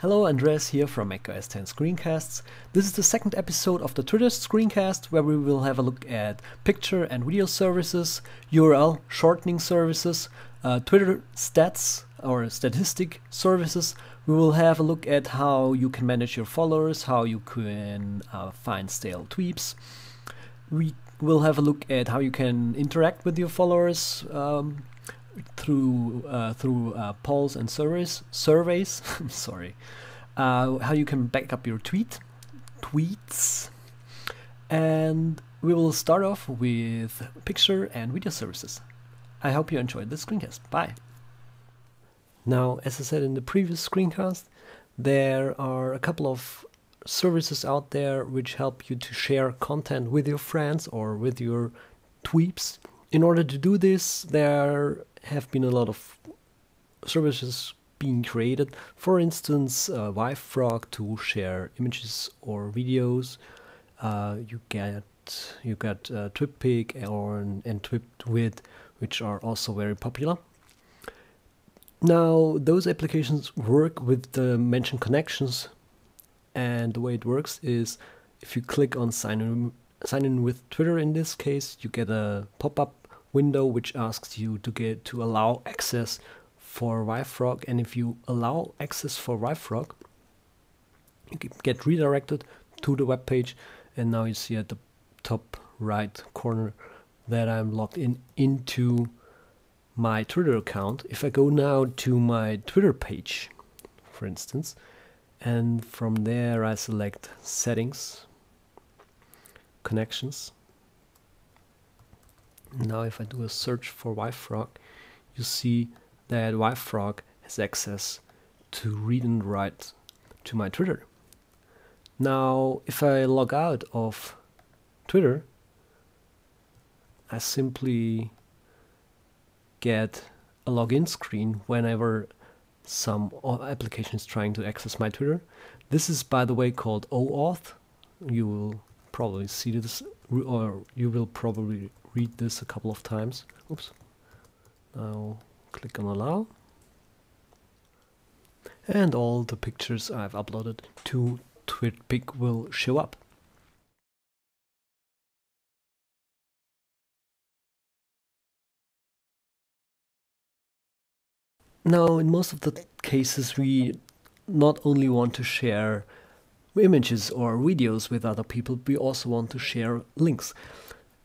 Hello, Andres here from macOS 10 Screencasts. This is the second episode of the Twitter Screencast, where we will have a look at picture and video services, URL shortening services, Twitter stats or statistic services. We will have a look at how you can manage your followers, how you can find stale tweets. We will have a look at how you can interact with your followers through polls and surveys. Sorry. How you can back up your tweets, and we will start off with picture and video services. I hope you enjoyed this screencast. Bye. Now, as I said in the previous screencast, there are a couple of services out there which help you to share content with your friends or with your tweets. In order to do this, there have been a lot of services being created. For instance, YFrog to share images or videos. You got TwitPic and TwitWid, which are also very popular. Now, those applications work with the mentioned connections, and the way it works is if you click on sign in with Twitter in this case, you get a pop-up window which asks you to allow access for YFrog, and if you allow access for YFrog, you get redirected to the web page, and now you see at the top right corner that I'm logged into my Twitter account. If I go now to my Twitter page, for instance, and from there I select settings, connections. Now if I do a search for YFrog, you see that YFrog has access to read and write to my Twitter. Now if I log out of Twitter, I simply get a login screen whenever some application is trying to access my Twitter. This is, by the way, called OAuth. You will probably see this, or you will probably read this a couple of times. Oops. Now click on allow, and all the pictures I've uploaded to TwitPic will show up. Now, in most of the cases, we not only want to share images or videos with other people, we also want to share links.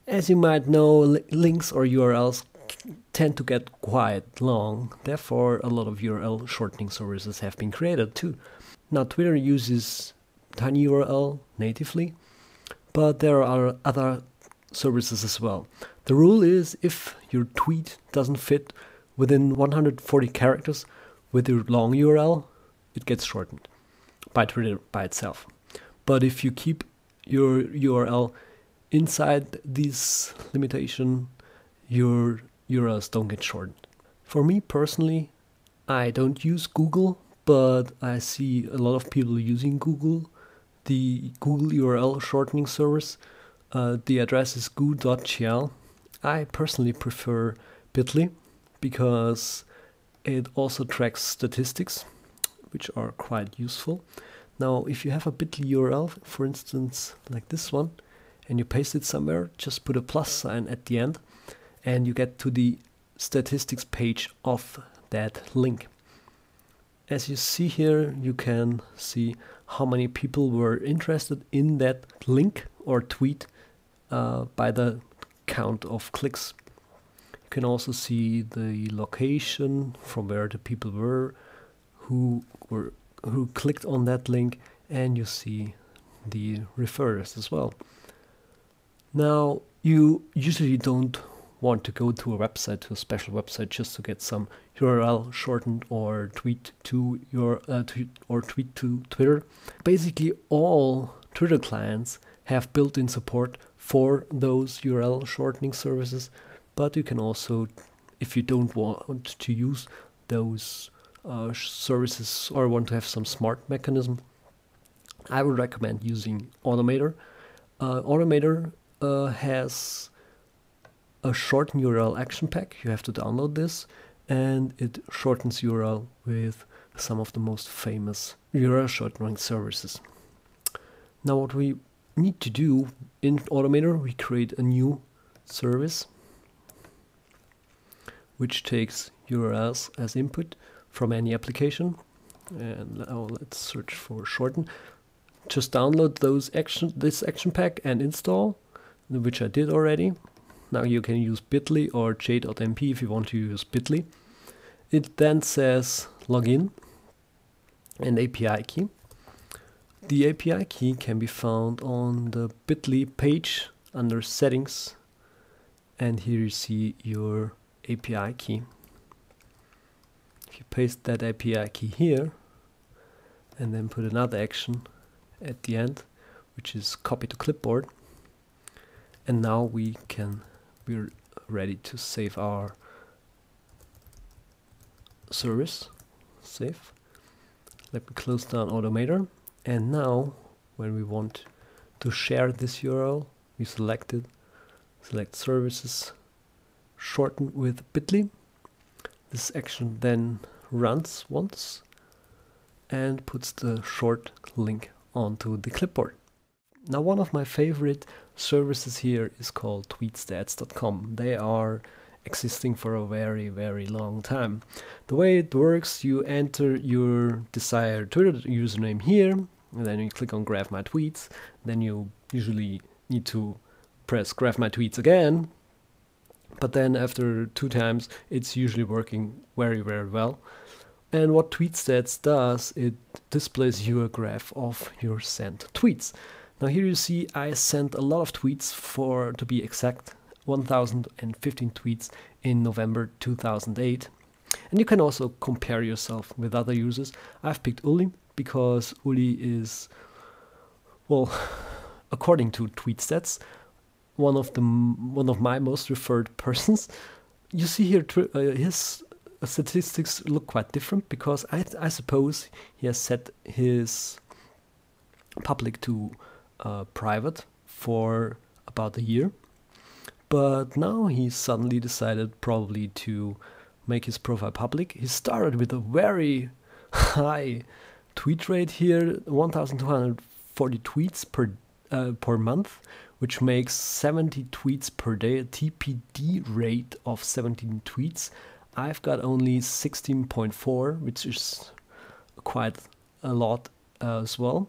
As you might know, links or URLs tend to get quite long. Therefore, a lot of URL shortening services have been created too. Now, Twitter uses TinyURL natively, but there are other services as well. The rule is if your tweet doesn't fit within 140 characters with your long URL, it gets shortened by Twitter by itself. But if you keep your URL inside this limitation, your URLs don't get shortened. For me personally, I don't use Google, but I see a lot of people using Google, the Google URL shortening service. The address is goo.gl. I personally prefer Bitly because it also tracks statistics, which are quite useful. Now, if you have a Bitly URL, for instance, like this one, and you paste it somewhere, just put a plus sign at the end, and you get to the statistics page of that link. As you see here, you can see how many people were interested in that link or tweet by the count of clicks. You can also see the location from where the people were who clicked on that link, and you see the referrers as well. Now, you usually don't want to go to a special website just to get some URL shortened or tweet to Twitter. Basically, all Twitter clients have built-in support for those URL shortening services, but you can also, if you don't want to use those services or want to have some smart mechanism, I would recommend using Automator. Automator has a shorten URL action pack. You have to download this, and it shortens URL with some of the most famous URL shortening services. Now what we need to do in Automator, we create a new service which takes URLs as input from any application. And now let's search for shorten. Just download this action pack and install, which I did already. Now you can use bit.ly or j.mp if you want to use bit.ly. It then says login and API key. The API key can be found on the bit.ly page under settings, and here you see your API key. If you paste that API key here and then put another action at the end, which is copy to clipboard, and now we're ready to save our service. Save. Let me close down Automator, and now when we want to share this URL, we select it, select services, shorten with bit.ly. This action then runs once and puts the short link onto the clipboard. Now one of my favorite services here is called tweetstats.com. They are existing for a very, very long time. The way it works, you enter your desired Twitter username here, and then you click on Graph My Tweets. Then you usually need to press Graph My Tweets again, but then after 2 times it's usually working very, very well. And what TweetStats does, it displays you a graph of your sent tweets. Now here you see I sent a lot of tweets, to be exact, 1015 tweets in November 2008. And you can also compare yourself with other users. I've picked Uli because Uli is, well, according to TweetStats, one of my most referred persons. You see here his statistics look quite different because I suppose he has set his public to private for about a year, but now he suddenly decided probably to make his profile public. He started with a very high tweet rate here, 1,240 tweets per month, which makes 70 tweets per day, a TPD rate of 17 tweets. I've got only 16.4, which is quite a lot as well.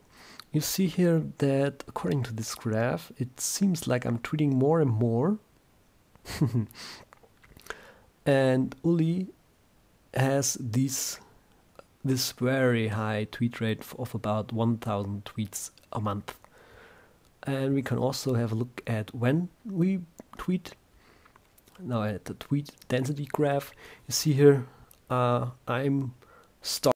You see here that according to this graph, it seems like I'm tweeting more and more. And Uli has this very high tweet rate of about 1,000 tweets a month. And we can also have a look at when we tweet. Now at the tweet density graph, you see here I'm starting